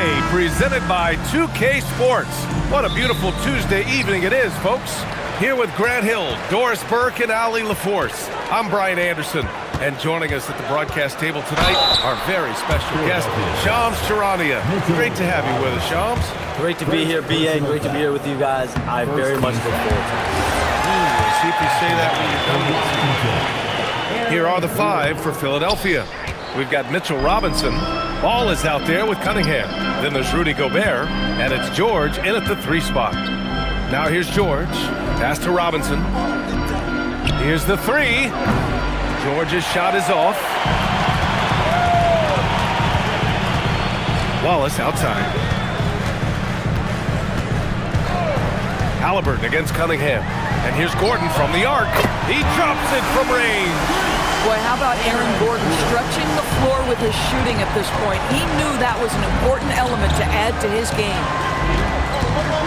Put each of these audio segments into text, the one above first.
Day, presented by 2K Sports. What a beautiful Tuesday evening it is, folks. Here with Grant Hill, Doris Burke, and Ali LaForce. I'm Brian Anderson, and joining us at the broadcast table tonight, our very special guest, Shams Charania. Great to have you with us, Shams. Great to be here, BA. Great to be here with you guys. I very much look forward to it. See if you say that when you're done. Here are the five for Philadelphia. We've got Mitchell Robinson. Ball is out there with Cunningham. Then there's Rudy Gobert, and it's George in at the 3 spot. Now here's George. Pass to Robinson. Here's the 3. George's shot is off. Wallace outside. Halliburton against Cunningham. And here's Gordon from the arc. He drops it from range. Boy, how about Aaron Gordon stretching the floor with his shooting at this point? He knew that was an important element to add to his game.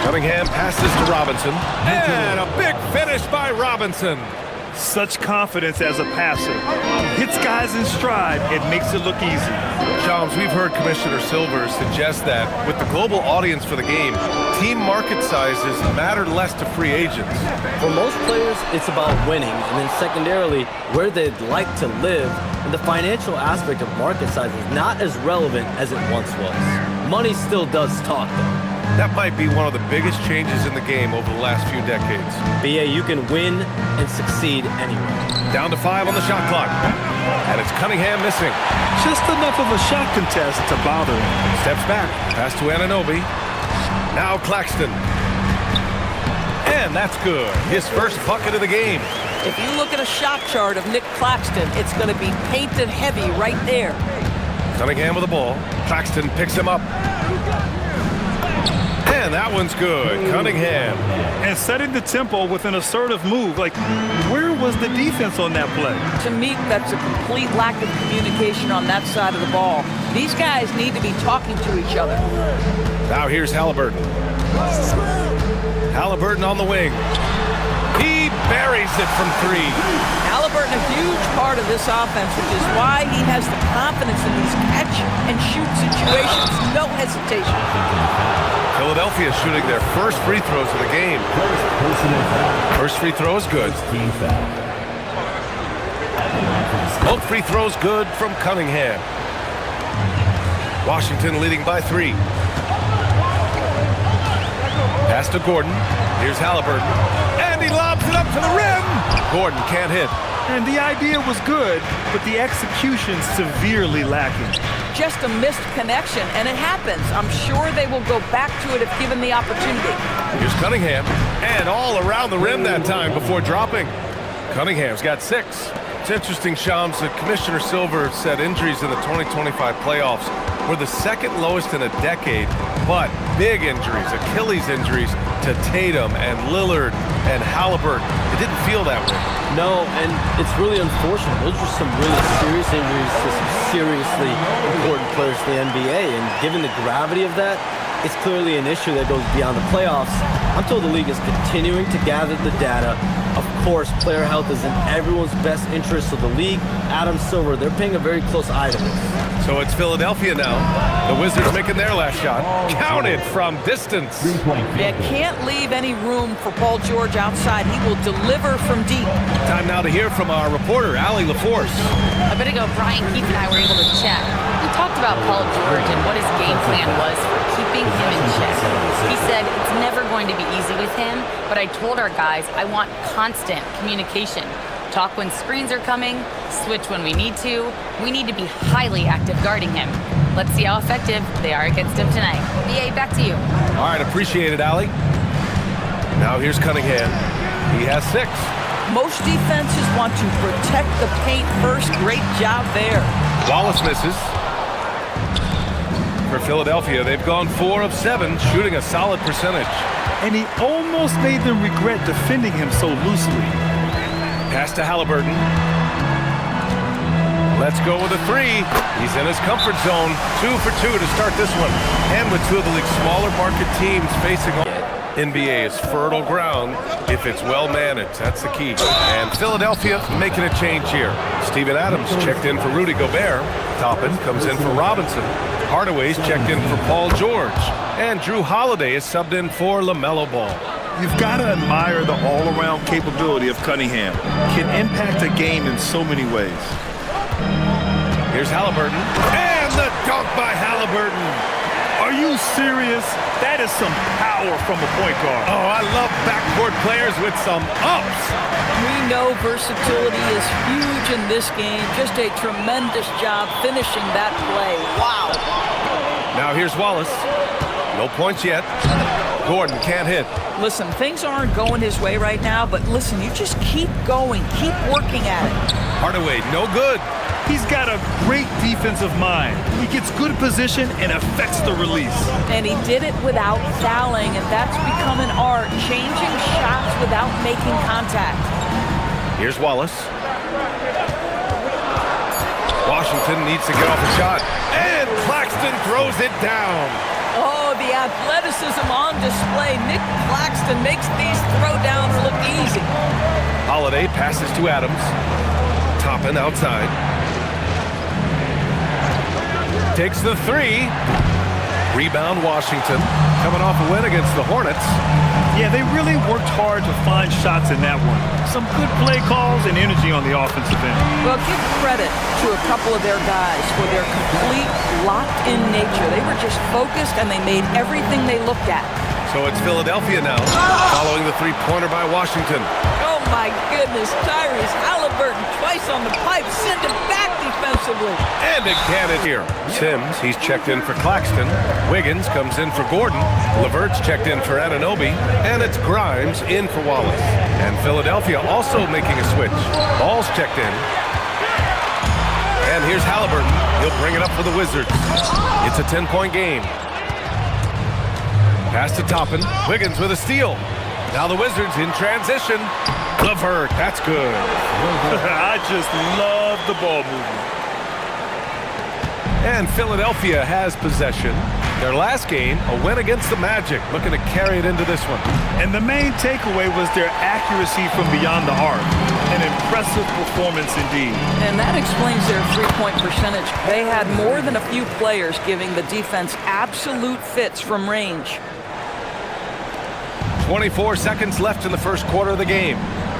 Cunningham passes to Robinson. And a big finish by Robinson. Such confidence as a passer. Hits guys in stride. It makes it look easy. Shams, we've heard Commissioner Silver suggest that with the global audience for the game, team market sizes matter less to free agents. For most players, it's about winning, and then secondarily, where they'd like to live. And the financial aspect of market size is not as relevant as it once was. Money still does talk, though. That might be one of the biggest changes in the game over the last few decades. BA, you can win and succeed anywhere. Down to 5 on the shot clock. And it's Cunningham missing. Just enough of a shot contest to bother him. Steps back. Pass to Anunoby. Now Claxton. And that's good. His first bucket of the game. If you look at a shot chart of Nick Claxton, it's going to be painted heavy right there. Cunningham with the ball. Claxton picks him up. And that one's good. Cunningham. And setting the tempo with an assertive move. Like, where was the defense on that play? To me, that's a complete lack of communication on that side of the ball. These guys need to be talking to each other. Now here's Halliburton. Halliburton on the wing. He buries it from 3. Halliburton, a huge part of this offense, which is why he has the confidence in these catch-and-shoot situations. No hesitation. Philadelphia shooting their first free throws of the game. First free throw is good. Both free throws good from Cunningham. Washington leading by 3. Pass to Gordon. Here's Halliburton. And he lobs it up to the rim. Gordon can't hit. And the idea was good, but the execution severely lacking. Just a missed connection, and it happens. I'm sure they will go back to it if given the opportunity. Here's Cunningham, and all around the rim that time before dropping. Cunningham's got 6. It's interesting, Shams, that Commissioner Silver said injuries in the 2025 playoffs were the second lowest in a decade, but big injuries, Achilles injuries to Tatum and Lillard and Halliburton. It didn't feel that way. No, and it's really unfortunate. Those are some really serious injuries to some seriously important players to the NBA, and given the gravity of that, it's clearly an issue that goes beyond the playoffs. I'm told the league is continuing to gather the data. Of course, player health is in everyone's best interest, so the league, Adam Silver, they're paying a very close eye to this. So it's Philadelphia now. The Wizards making their last shot. Counted from distance. They can't leave any room for Paul George outside. He will deliver from deep. Time now to hear from our reporter, Ali LaForce. A bit ago, Brian Keefe and I were able to chat. We talked about Paul George and what his game plan was for keeping him in check. He said it's never going to be easy with him, but I told our guys I want constant communication. Talk when screens are coming, switch when we need to. We need to be highly active guarding him. Let's see how effective they are against him tonight. BA, back to you. All right, appreciate it, Ali. Now here's Cunningham. He has 6. Most defenses want to protect the paint first. Great job there. Wallace misses. For Philadelphia, they've gone 4 of 7, shooting a solid percentage. And he almost made them regret defending him so loosely. Pass to Halliburton. Let's go with a 3. He's in his comfort zone. 2 for 2 to start this one. And with 2 of the league's smaller market teams facing off, NBA is fertile ground if it's well managed. That's the key. And Philadelphia making a change here. Steven Adams checked in for Rudy Gobert. Toppin comes in for Robinson. Hardaway's checked in for Paul George. And Drew Holiday is subbed in for LaMelo Ball. You've got to admire the all-around capability of Cunningham. Can impact a game in so many ways. Here's Halliburton. And the dunk by Halliburton. Are you serious? That is some power from a point guard. Oh, I love backcourt players with some ups. We know versatility is huge in this game. Just a tremendous job finishing that play. Wow. Now here's Wallace. No points yet. Gordon can't hit. Listen, things aren't going his way right now, but listen, you just keep going. Keep working at it. Hardaway, no good. He's got a great defensive mind. He gets good position and affects the release. And he did it without fouling, and that's become an art, changing shots without making contact. Here's Wallace. Washington needs to get off a shot. And Claxton throws it down. Oh, the athleticism on display. Nick Claxton makes these throwdowns look easy. Holiday passes to Adams. Toppin outside. Takes the three. Rebound Washington. Coming off a win against the Hornets. Yeah, they really worked hard to find shots in that one. Some good play calls and energy on the offensive end. Well, give credit to a couple of their guys for their complete locked-in nature. They were just focused, and they made everything they looked at. So it's Philadelphia now, following the three-pointer by Washington. Oh, my goodness. Tyrese Halliburton twice on the pipe. Send him back defensively. And it can't here. Sims, he's checked in for Claxton. Wiggins comes in for Gordon. LeVert's checked in for Anunoby. And it's Grimes in for Wallace. And Philadelphia also making a switch. Ball's checked in. And here's Halliburton. He'll bring it up for the Wizards. It's a 10-point game. Pass to Toppin. Wiggins with a steal. Now the Wizards in transition. LeVert, that's good. I just love the ball movement. And Philadelphia has possession. Their last game, a win against the Magic, looking to carry it into this one. And the main takeaway was their accuracy from beyond the arc. An impressive performance indeed. And that explains their three-point percentage. They had more than a few players giving the defense absolute fits from range. 24 seconds left in the first quarter of the game.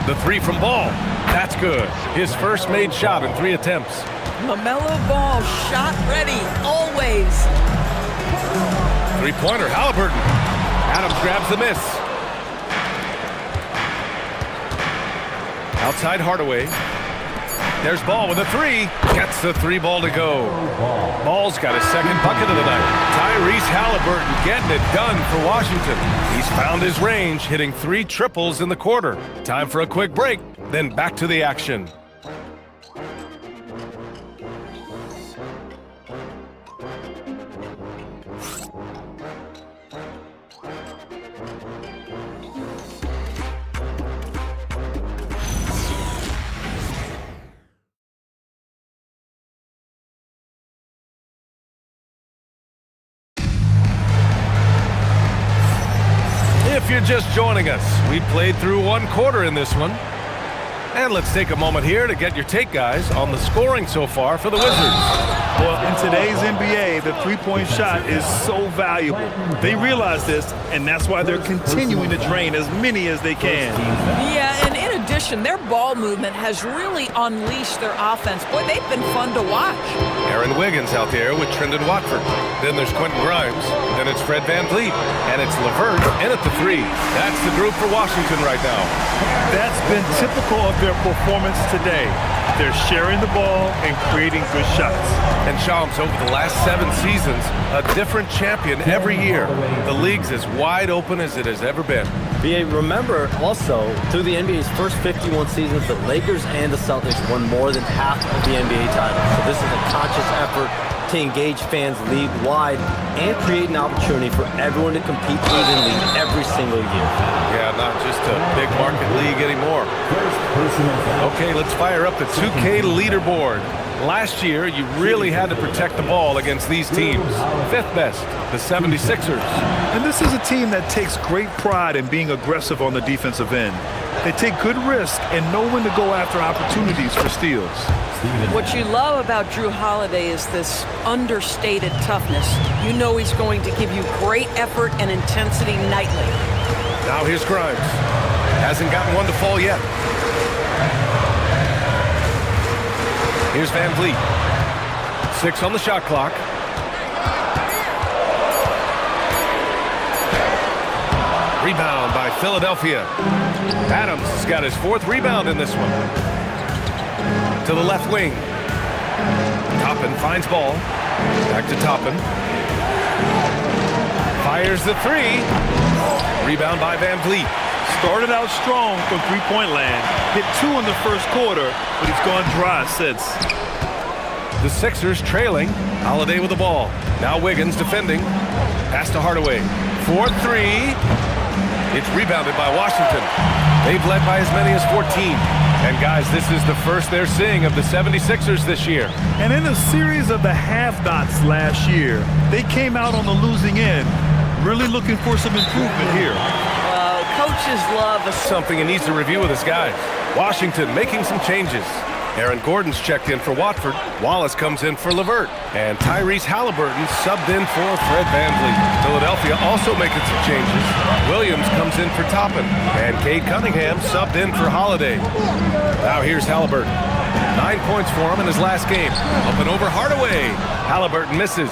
The three from Ball. That's good. His first made shot in 3 attempts. LaMelo Ball, shot ready, always. Three-pointer, Halliburton. Adams grabs the miss. Outside Hardaway. There's Ball with a three. Gets the three ball to go. Ball's got his second bucket of the night. Tyrese Halliburton getting it done for Washington. He's found his range, hitting 3 triples in the quarter. Time for a quick break, then back to the action. If you're just joining us, we played through 1 quarter in this one. And let's take a moment here to get your take, guys, on the scoring so far for the Wizards. Well, in today's NBA, the three-point shot is so valuable. They realize this, and that's why they're continuing to drain as many as they can. Yeah, and in addition, their ball movement has really unleashed their offense. Boy, they've been fun to watch. Aaron Wiggins out there with Trendon Watford. Then there's Quentin Grimes. Then it's Fred VanVleet. And it's LeVert in at the 3. That's the group for Washington right now. That's been typical of their performance today. They're sharing the ball and creating good shots. And Shams, over the last 7 seasons, a different champion every year. The league's as wide open as it has ever been. BA, remember also, through the NBA's first 51 seasons, the Lakers and the Celtics won more than half of the NBA titles. So this is a conscious effort to engage fans league-wide and create an opportunity for everyone to compete evenly every single year. Yeah, not just a big market league anymore. Okay, let's fire up the 2K leaderboard. Last year, you really had to protect the ball against these teams. 5th best, the 76ers. And this is a team that takes great pride in being aggressive on the defensive end. They take good risk and know when to go after opportunities for steals. What you love about Drew Holiday is this understated toughness. You know he's going to give you great effort and intensity nightly. Now here's Grimes. Hasn't gotten one to fall yet. Here's Van Vliet. 6 on the shot clock. Rebound by Philadelphia. Adams has got his 4th rebound in this one. To the left wing. Toppin finds ball. Back to Toppin. Fires the 3. Rebound by Van Vliet. Started out strong from three-point land. Hit 2 in the first quarter, but he's gone dry since. The Sixers trailing. Holiday with the ball. Now Wiggins defending. Pass to Hardaway. 4-3. It's rebounded by Washington. They've led by as many as 14. And guys, this is the first they're seeing of the 76ers this year. And in a series of the have-nots last year, they came out on the losing end, really looking for some improvement here. Coaches love something he needs to review with his guys. Washington making some changes. Aaron Gordon's checked in for Watford. Wallace comes in for LeVert. And Tyrese Halliburton subbed in for Fred VanVleet. Philadelphia also making some changes. Williams comes in for Toppin. And Cade Cunningham subbed in for Holiday. Now here's Halliburton. 9 points for him in his last game. Up and over Hardaway. Halliburton misses.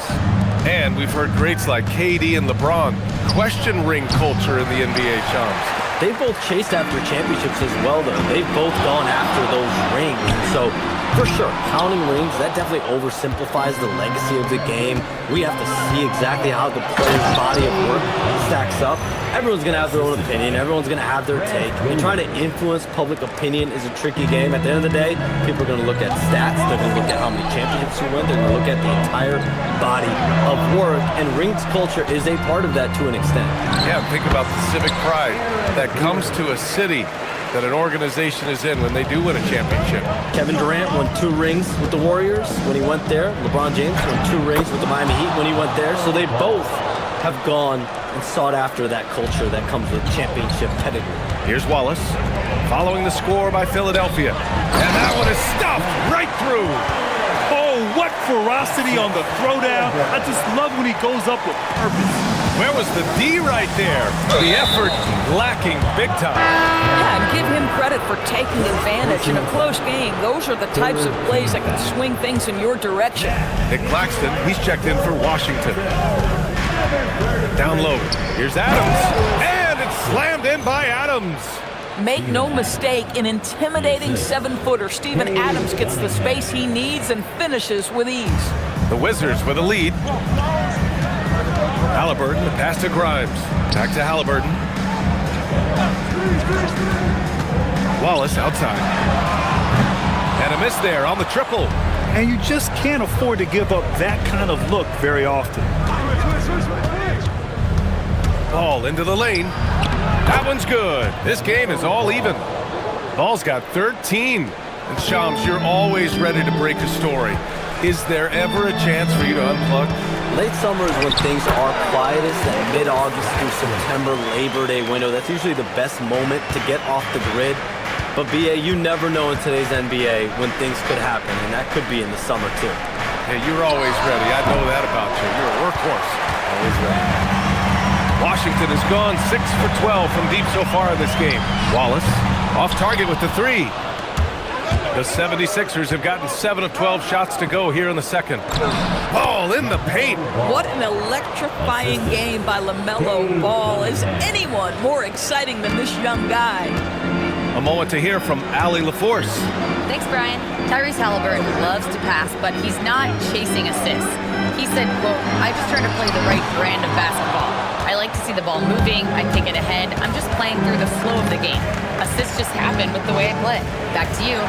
And we've heard greats like KD and LeBron question ring culture in the NBA, Shams. They both chased after championships as well, though. They've both gone after those rings. So, for sure, counting rings, that definitely oversimplifies the legacy of the game. We have to see exactly how the player's body of work stacks up. Everyone's going to have their own opinion. Everyone's going to have their take. And trying to influence public opinion is a tricky game. At the end of the day, people are going to look at stats. They're going to look at how many championships you win. They're going to look at the entire body of work. And rings culture is a part of that to an extent. Yeah, think about the civic pride that comes to a city that an organization is in when they do win a championship. Kevin Durant won 2 rings with the Warriors when he went there. LeBron James won 2 rings with the Miami Heat when he went there. So they both have gone and sought after that culture that comes with championship pedigree. Here's Wallace, following the score by Philadelphia. And that one is stuffed right through. Oh, what ferocity on the throwdown. I just love when he goes up with purpose. Where was the D right there? The effort lacking big time. Yeah, and give him credit for taking advantage in a close game. Those are the types of plays that can swing things in your direction. Nick Claxton, he's checked in for Washington. Down low, here's Adams. And it's slammed in by Adams. Make no mistake, an intimidating 7-footer. Steven Adams gets the space he needs and finishes with ease. The Wizards with a lead. Halliburton, the pass to Grimes. Back to Halliburton. Wallace outside. And a miss there on the triple. And you just can't afford to give up that kind of look very often. Ball into the lane. That one's good. This game is all even. Ball's got 13. And Shams, you're always ready to break a story. Is there ever a chance for you to unplug? Late summer is when things are quietest, that mid-August through September Labor Day window. That's usually the best moment to get off the grid. But BA, you never know in today's NBA when things could happen, and that could be in the summer too. Hey, you're always ready. I know that about you. You're a workhorse. Always ready. Washington has gone 6 for 12 from deep so far in this game. Wallace off target with the 3. The 76ers have gotten 7 of 12 shots to go here in the second. Ball in the paint. What an electrifying game by LaMelo Ball. Is anyone more exciting than this young guy? A moment to hear from Allie LaForce. Thanks, Brian. Tyrese Halliburton loves to pass, but he's not chasing assists. He said, quote, "I just try to play the right brand of basketball. I like to see the ball moving. I take it ahead. I'm just playing through the flow of the game. Assists just happen with the way I play." Back to you.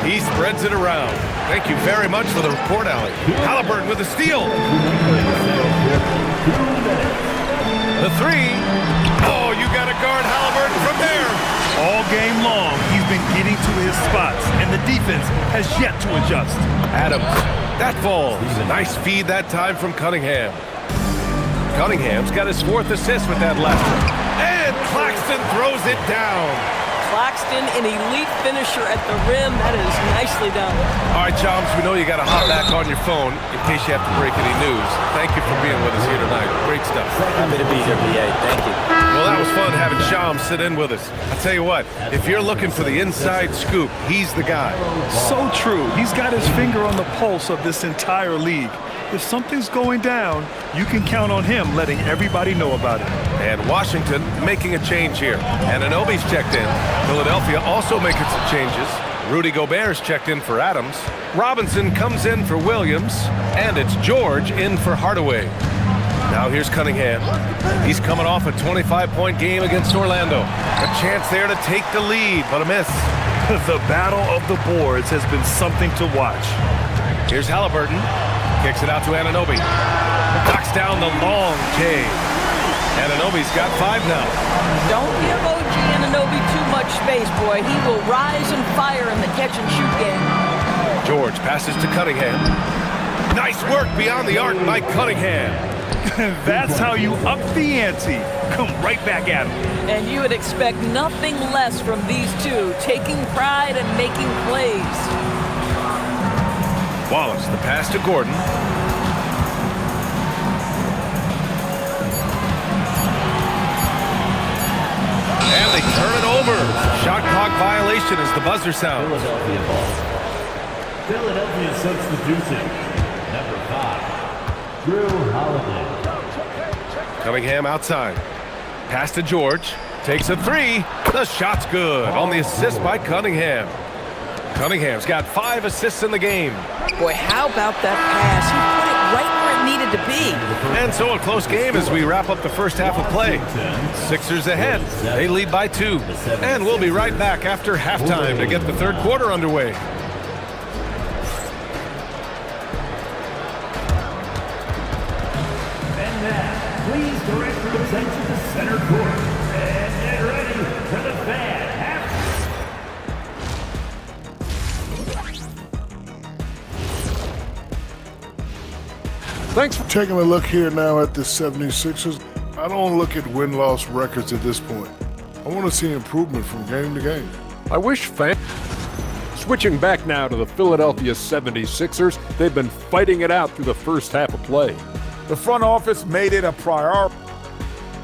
He spreads it around. Thank you very much for the report, Allie. Halliburton with a steal. The 3. Oh, you got to guard Halliburton from there. All game long, he's been getting to his spots, and the defense has yet to adjust. Adams, that falls. Nice feed that time from Cunningham. Cunningham's got his 4th assist with that left one. And Claxton throws it down. Claxton, an elite finisher at the rim. That is nicely done. All right, Chomps, we know you got to hop back on your phone in case you have to break any news. Thank you for being with us here tonight. Great stuff. Happy to be here, BA. Thank you. Well, that was fun having Chomps sit in with us. I'll tell you what, if you're looking for the inside scoop, he's the guy. So true. He's got his finger on the pulse of this entire league. If something's going down, you can count on him letting everybody know about it. And Washington making a change here. Anunoby's checked in. Philadelphia also making some changes. Rudy Gobert's checked in for Adams. Robinson comes in for Williams. And it's George in for Hardaway. Now here's Cunningham. He's coming off a 25-point game against Orlando. A chance there to take the lead, but a miss. The battle of the boards has been something to watch. Here's Halliburton. Kicks it out to Anunoby. Knocks down the long Cade. Anunoby's got 5 now. Don't give OG Anunoby too much space, boy. He will rise and fire in the catch-and-shoot game. George passes to Cunningham. Nice work beyond the arc by Cunningham. That's how you up the ante. Come right back at him. And you would expect nothing less from these two, taking pride and making plays. Wallace, the pass to Gordon. And they turn it over. Shot clock violation as the buzzer sounds. Philadelphia ball. Philadelphia substitution. Number 5, Drew Holiday. Cunningham outside. Pass to George. Takes a 3. The shot's good on the assist by Cunningham. Cunningham's got 5 assists in the game. Boy, how about that pass? He put it right where it needed to be. And so a close game as we wrap up the first half of play. Sixers ahead. They lead by 2. And we'll be right back after halftime to get the third quarter underway. And now, please direct your attention to center court. And get ready for the fan half. Thanks for taking a look here now at the 76ers. I don't look at win-loss records at this point. I want to see improvement from game to game. I wish fans... Switching back now to the Philadelphia 76ers, they've been fighting it out through the first half of play. The front office made it a priority.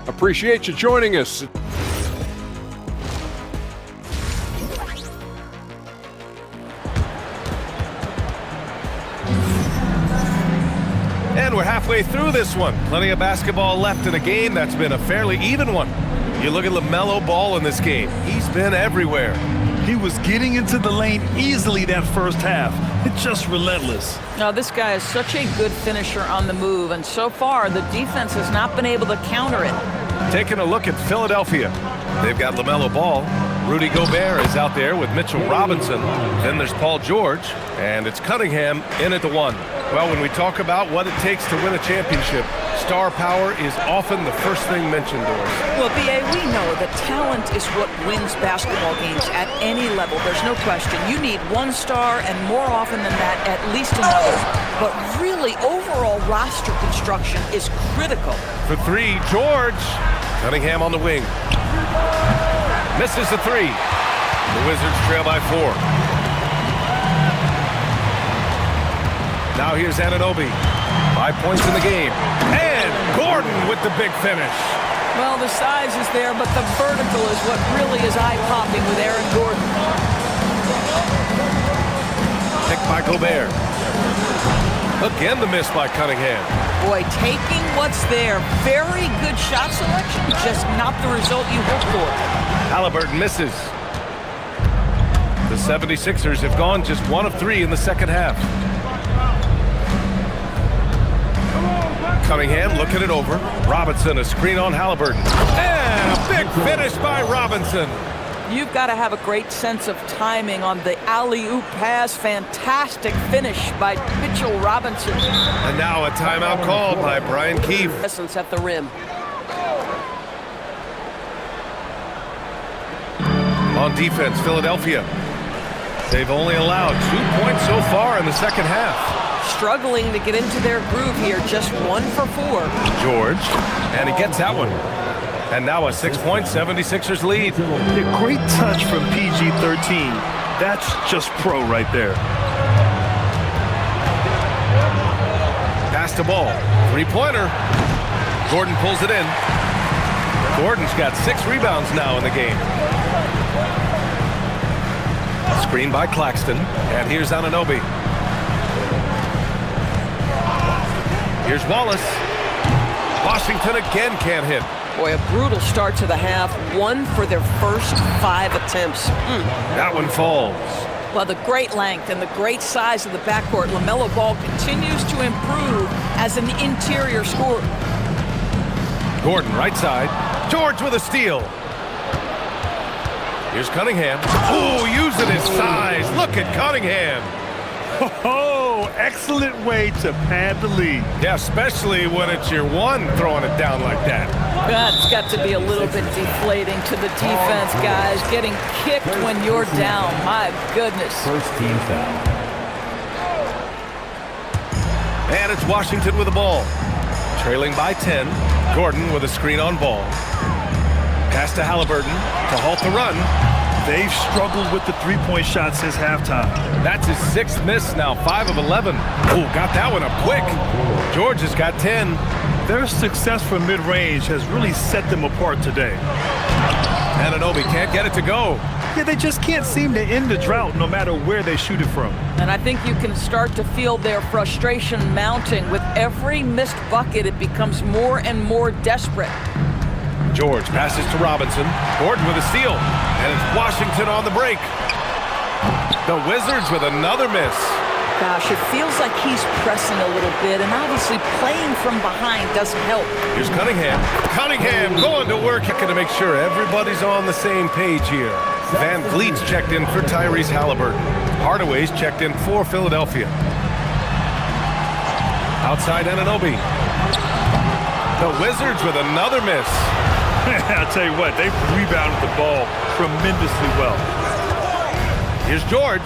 Appreciate you joining us. And we're halfway through this one. Plenty of basketball left in a game that's been a fairly even one. You look at LaMelo Ball in this game. He's been everywhere. He was getting into the lane easily that first half. It's just relentless. Now, this guy is such a good finisher on the move, and so far, the defense has not been able to counter it. Taking a look at Philadelphia. They've got LaMelo Ball. Rudy Gobert is out there with Mitchell Robinson. Then there's Paul George, and it's Cunningham in at the 1. Well, when we talk about what it takes to win a championship, star power is often the first thing mentioned, Doris. Well, B.A., we know that talent is what wins basketball games at any level. There's no question. You need one star, and more often than that, at least another. But really, overall roster construction is critical. For 3, George. Cunningham on the wing. Misses the 3. The Wizards trail by 4. Now here's Anunoby. 5 points in the game. And Gordon with the big finish. Well, the size is there, but the vertical is what really is eye-popping with Aaron Gordon. Picked by Gobert. Again, the miss by Cunningham. Boy, taking what's there. Very good shot selection, just not the result you hope for. Halliburton misses. The 76ers have gone just 1 of 3 in the second half. Cunningham looking it over. Robinson, a screen on Halliburton. And a big finish by Robinson. You've got to have a great sense of timing on the alley-oop pass. Fantastic finish by Mitchell Robinson. And now a timeout called by Brian Keefe. Essence at the rim. On defense, Philadelphia. They've only allowed 2 points so far in the second half. Struggling to get into their groove here, just 1 for 4. George, and he gets that one. And now a 6-point 76ers lead. A great touch from PG-13. That's just pro right there. Pass the ball. 3-pointer. Gordon pulls it in. Gordon's got 6 rebounds now in the game. Screen by Claxton. And here's Anunoby. Here's Wallace. Washington again can't hit. Boy, a brutal start to the half. 1 for their first 5 attempts. That one falls. Well, the great length and the great size of the backcourt, LaMelo Ball continues to improve as an interior scorer. Gordon, right side. George with a steal. Here's Cunningham. Oh, using his size. Look at Cunningham. Oh, excellent way to pad the lead. Yeah, especially when it's your one throwing it down like that. That's got to be a little bit deflating to the defense, guys. Getting kicked when you're down. My goodness. First team foul. And it's Washington with the ball. Trailing by 10. Gordon with a screen on ball. Pass to Halliburton to halt the run. They've struggled with the three-point shot since halftime. That's his 6th miss now, 5 of 11. Oh, got that one up quick. George has got 10. Their success from mid-range has really set them apart today. Anunoby can't get it to go. Yeah, they just can't seem to end the drought no matter where they shoot it from. And I think you can start to feel their frustration mounting. With every missed bucket, it becomes more and more desperate. George passes to Robinson. Gordon with a steal. And it's Washington on the break. The Wizards with another miss. Gosh, it feels like he's pressing a little bit, and obviously playing from behind doesn't help. Here's Cunningham. Cunningham going to work. Looking to make sure everybody's on the same page here. Van Vliet's checked in for Tyrese Halliburton. Hardaway's checked in for Philadelphia. Outside Anunoby. The Wizards with another miss. I'll tell you what, they've rebounded the ball tremendously well. Here's George.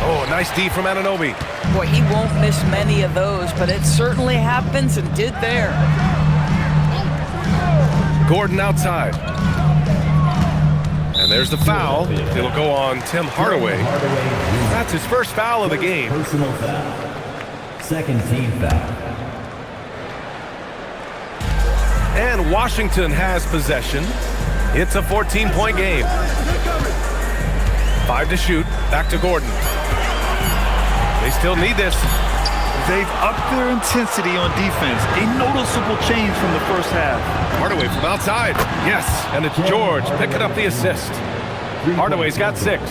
Oh, nice D from Anunoby. Boy, he won't miss many of those, but it certainly happens and did there. Gordon outside. And there's the foul. It'll go on Tim Hardaway. That's his first foul of the game. Personal foul. Second team foul. And Washington has possession. It's a 14-point game. 5 to shoot. Back to Gordon. They still need this. They've upped their intensity on defense. A noticeable change from the first half. Hardaway from outside. Yes, and it's George picking up the assist. Hardaway's got 6.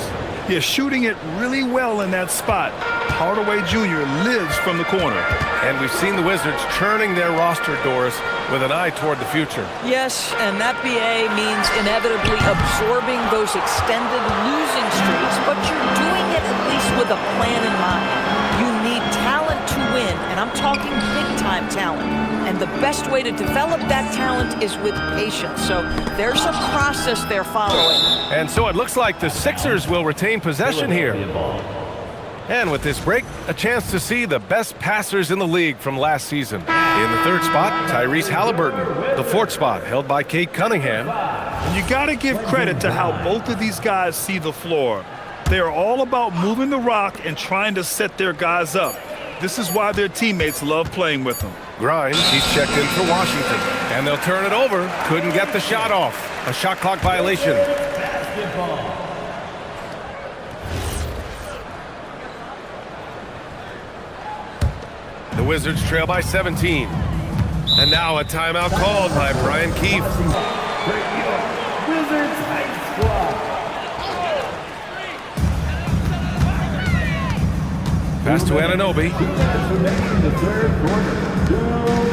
Yeah, shooting it really well in that spot. Hardaway Jr. lives from the corner. And we've seen the Wizards churning their roster doors with an eye toward the future. Yes, and that BA means inevitably absorbing those extended losing streaks, but you're doing it at least with a plan in mind. You need talent to win, and I'm talking big-time talent. And the best way to develop that talent is with patience. So there's a process they're following. And so it looks like the Sixers will retain possession here. And with this break, a chance to see the best passers in the league from last season. In the 3rd spot, Tyrese Halliburton. The 4th spot held by Cade Cunningham. And you got to give credit to how both of these guys see the floor. They are all about moving the rock and trying to set their guys up. This is why their teammates love playing with them. Grimes, he's checked in for Washington. And they'll turn it over. Couldn't get the shot off. A shot clock violation. The Wizards trail by 17. And now a timeout called by Brian Keefe. Wizards High Squad. Pass to Anunoby. The third quarter. 2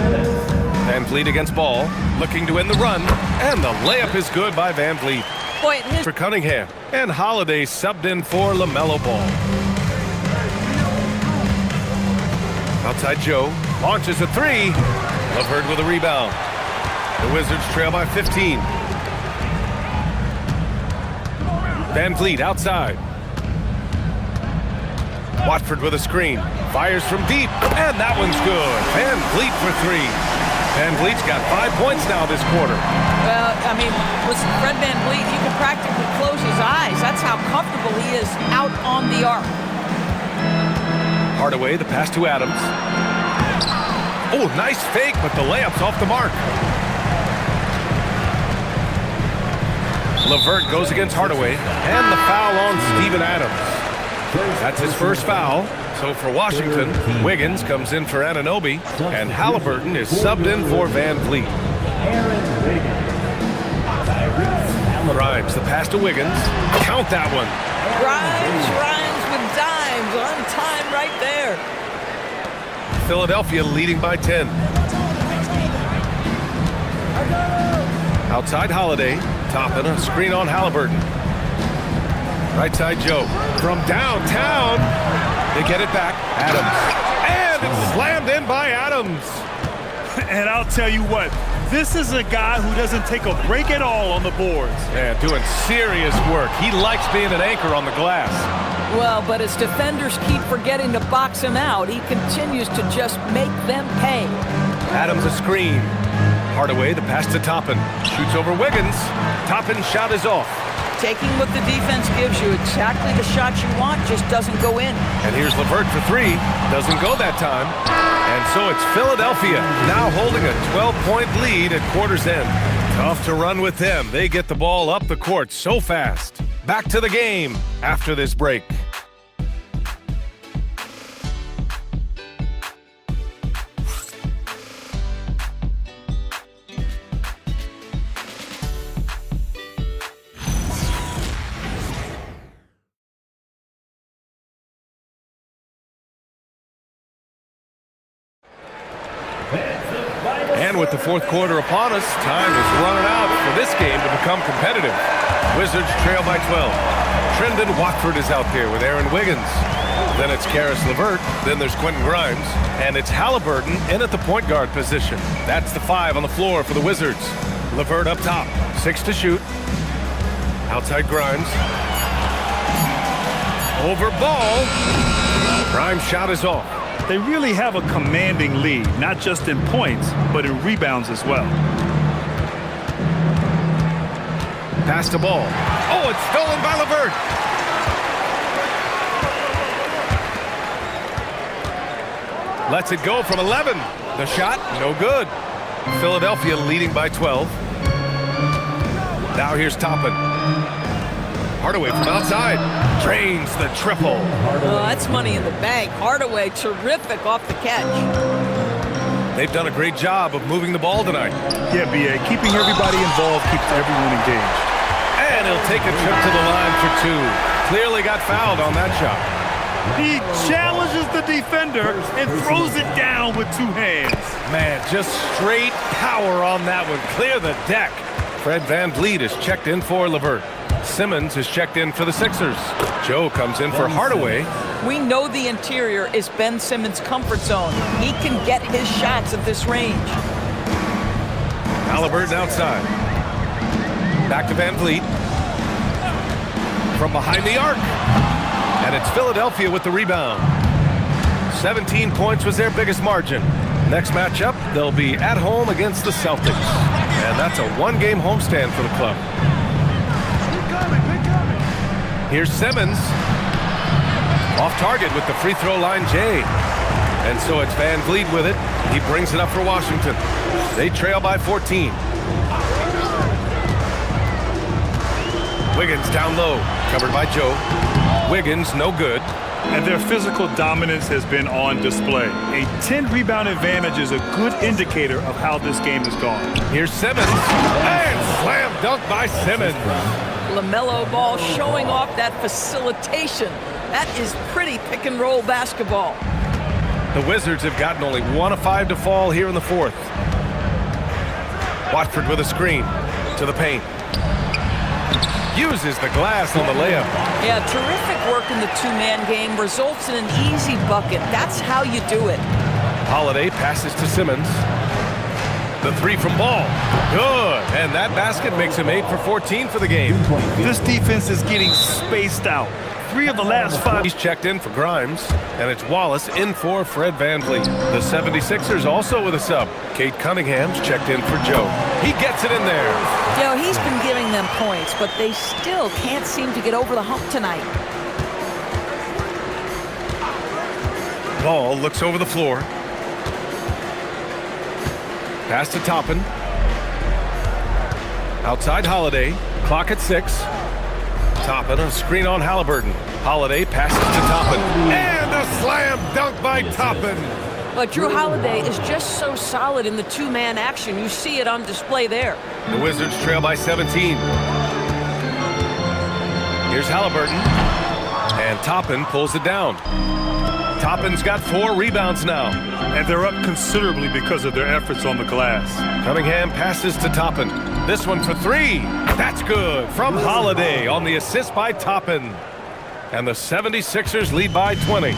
minutes. Van Vliet against Ball. Looking to win the run. And the layup is good by Van Vliet. Boy, For Cunningham. And Holiday subbed in for LaMelo Ball. Outside Joe. Launches a 3. Lovehurd with a rebound. The Wizards trail by 15. Van Vliet outside. Watford with a screen. Fires from deep, and that one's good. Van Vliet for 3. Van Vliet's got 5 points now this quarter. Well, I mean, with Fred Van Vliet, you can practically close his eyes. That's how comfortable he is out on the arc. Hardaway, the pass to Adams. Oh, nice fake, but the layup's off the mark. LeVert goes against Hardaway, and the foul on Steven Adams. That's his first foul. So for Washington, Wiggins comes in for Anunoby, and Halliburton is subbed in for Van Vliet. Grimes, the pass to Wiggins. Count that one. Grimes with dimes on time right there. Philadelphia leading by 10. Outside Holiday. Toppin, a screen on Halliburton. Right side Joe. From downtown. They get it back. Adams. And it's slammed in by Adams. And I'll tell you what, this is a guy who doesn't take a break at all on the boards. Yeah, doing serious work. He likes being an anchor on the glass. Well, but as defenders keep forgetting to box him out, he continues to just make them pay. Adams a screen. Hardaway, the pass to Toppin. Shoots over Wiggins. Toppin's shot is off. Taking what the defense gives you, exactly the shot you want, just doesn't go in. And here's LeVert for 3. Doesn't go that time. And so it's Philadelphia now holding a 12-point lead at quarter's end. Tough to run with them. They get the ball up the court so fast. Back to the game after this break. And with the fourth quarter upon us, time is running out for this game to become competitive. Wizards trail by 12. Trendon Watford is out there with Aaron Wiggins. Then it's Karis LeVert. Then there's Quentin Grimes. And it's Halliburton in at the point guard position. That's the 5 on the floor for the Wizards. LeVert up top. 6 to shoot. Outside Grimes. Over ball. Grimes' shot is off. They really have a commanding lead, not just in points, but in rebounds as well. Pass the ball. Oh, it's stolen by LeVert. Lets it go from 11. The shot, no good. Philadelphia leading by 12. Now here's Toppin. Hardaway from outside. Drains the triple. Oh, that's money in the bank. Hardaway, terrific off the catch. They've done a great job of moving the ball tonight. Yeah, B.A., keeping everybody involved keeps everyone engaged. And he'll take a trip to the line for 2. Clearly got fouled on that shot. He challenges the defender and throws it down with 2 hands. Man, just straight power on that one. Clear the deck. Fred Van Vliet is checked in for LeVert. Simmons is checked in for the Sixers. Joe comes in for Hardaway. We know the interior is Ben Simmons' comfort zone. He can get his shots at this range. Halliburton outside. Back to Van Vliet. From behind the arc. And it's Philadelphia with the rebound. 17 points was their biggest margin. Next matchup, they'll be at home against the Celtics. And that's a 1-game homestand for the club. Here's Simmons. Off target with the free throw line, Jay. And so it's Van Vliet with it. He brings it up for Washington. They trail by 14. Wiggins down low. Covered by Joe. Wiggins, no good. And their physical dominance has been on display. A 10-rebound advantage is a good indicator of how this game has gone. Here's Simmons. And slam dunk by Simmons. LaMelo Ball showing off that facilitation. That is pretty pick-and-roll basketball. The Wizards have gotten only 1 of 5 to fall here in the 4th. Watford with a screen to the paint. Uses the glass on the layup. Yeah, terrific work in the 2-man game. Results in an easy bucket. That's how you do it. Holiday passes to Simmons. The 3 from Ball. Good. And that basket makes him 8 for 14 for the game. This defense is getting spaced out. 3 of the last 5. He's checked in for Grimes, and it's Wallace in for Fred VanVleet. The 76ers also with a sub. Cade Cunningham's checked in for Joe. He gets it in there. He's been giving them points, but they still can't seem to get over the hump tonight. Ball looks over the floor. Pass to Toppin. Outside Holiday. Clock at 6. Toppin, a screen on Halliburton. Holiday passes to Toppin. And a slam dunk by Toppin. But Drew Holiday is just so solid in the two-man action. You see it on display there. The Wizards trail by 17. Here's Halliburton. And Toppin pulls it down. Toppin's got 4 rebounds now. And they're up considerably because of their efforts on the glass. Cunningham passes to Toppin. This one for 3. That's good from Holiday on the assist by Toppin. And the 76ers lead by 20.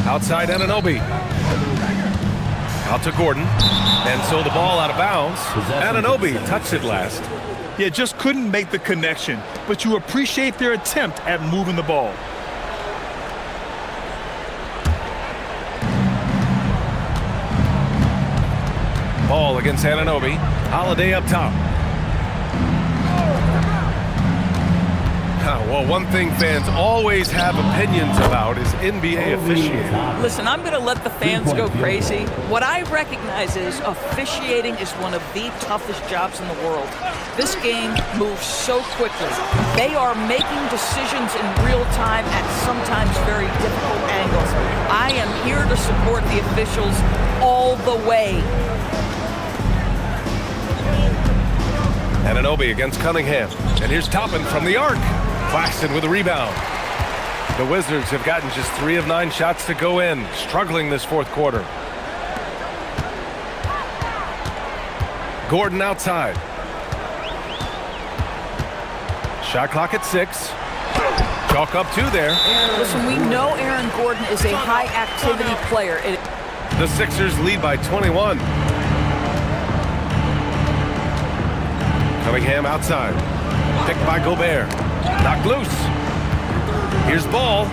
Outside Anunoby. Out to Gordon. And so the ball out of bounds. Anunoby touched it last. Yeah, just couldn't make the connection. But you appreciate their attempt at moving the ball. Ball against Anunoby. Holiday up top. Well, one thing fans always have opinions about is NBA officiating. Listen, I'm going to let the fans go crazy. What I recognize is officiating is one of the toughest jobs in the world. This game moves so quickly. They are making decisions in real time at sometimes very difficult angles. I am here to support the officials all the way. Anunoby against Cunningham. And here's Toppin from the arc. Claxton with a rebound. The Wizards have gotten just 3 of 9 shots to go in, struggling this fourth quarter. Gordon outside. Shot clock at 6. Chalk up 2 there. Listen, we know Aaron Gordon is a high-activity player. The Sixers lead by 21. Cunningham outside. Picked by Gobert. Knocked loose. Here's Ball.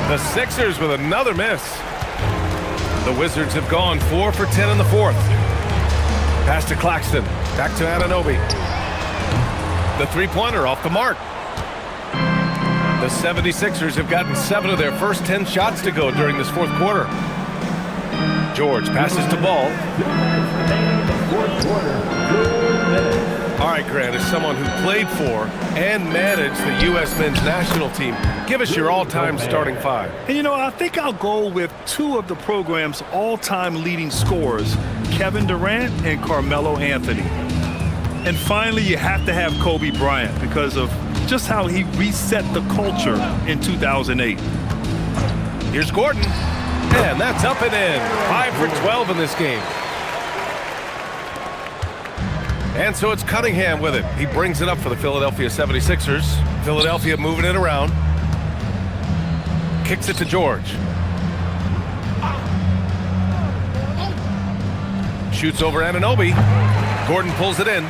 The Sixers with another miss. The Wizards have gone 4 for 10 in the fourth. Pass to Claxton. Back to Anunoby. The three-pointer off the mark. The 76ers have gotten 7 of their first 10 shots to go during this fourth quarter. George passes to Ball. All right, Grant, as someone who played for and managed the U.S. men's national team, give us your all-time starting 5. And I think I'll go with 2 of the program's all-time leading scorers, Kevin Durant and Carmelo Anthony. And finally, you have to have Kobe Bryant because of just how he reset the culture in 2008. Here's Gordon, and that's up and in. 5 for 12 in this game. And so it's Cunningham with it. He brings it up for the Philadelphia 76ers. Philadelphia moving it around. Kicks it to George. Shoots over Anunoby. Gordon pulls it in.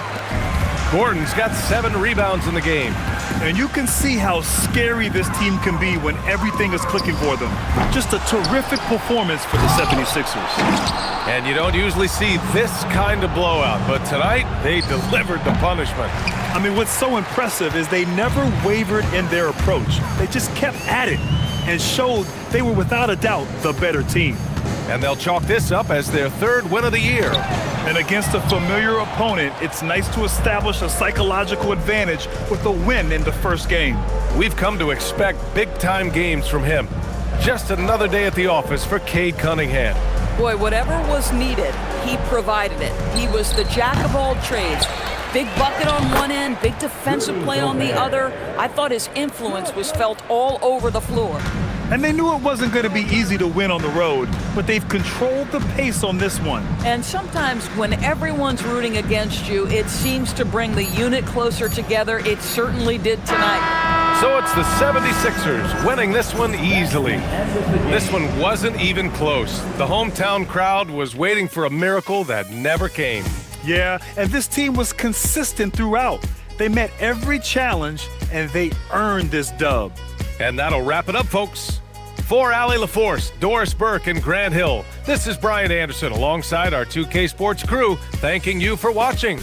Gordon's got 7 rebounds in the game. And you can see how scary this team can be when everything is clicking for them. Just a terrific performance for the 76ers. And you don't usually see this kind of blowout, but tonight they delivered the punishment. I mean, what's so impressive is they never wavered in their approach. They just kept at it and showed they were without a doubt the better team. And they'll chalk this up as their 3rd win of the year. And against a familiar opponent, it's nice to establish a psychological advantage with a win in the first game. We've come to expect big-time games from him. Just another day at the office for Cade Cunningham. Boy, whatever was needed, he provided it. He was the jack of all trades. Big bucket on one end, big defensive play on the other. I thought his influence was felt all over the floor. And they knew it wasn't going to be easy to win on the road, but they've controlled the pace on this one. And sometimes when everyone's rooting against you, it seems to bring the unit closer together. It certainly did tonight. So it's the 76ers winning this one easily. This one wasn't even close. The hometown crowd was waiting for a miracle that never came. Yeah, and this team was consistent throughout. They met every challenge, and they earned this dub. And that'll wrap it up, folks. For Allie LaForce, Doris Burke, and Grant Hill, this is Brian Anderson alongside our 2K Sports crew, thanking you for watching.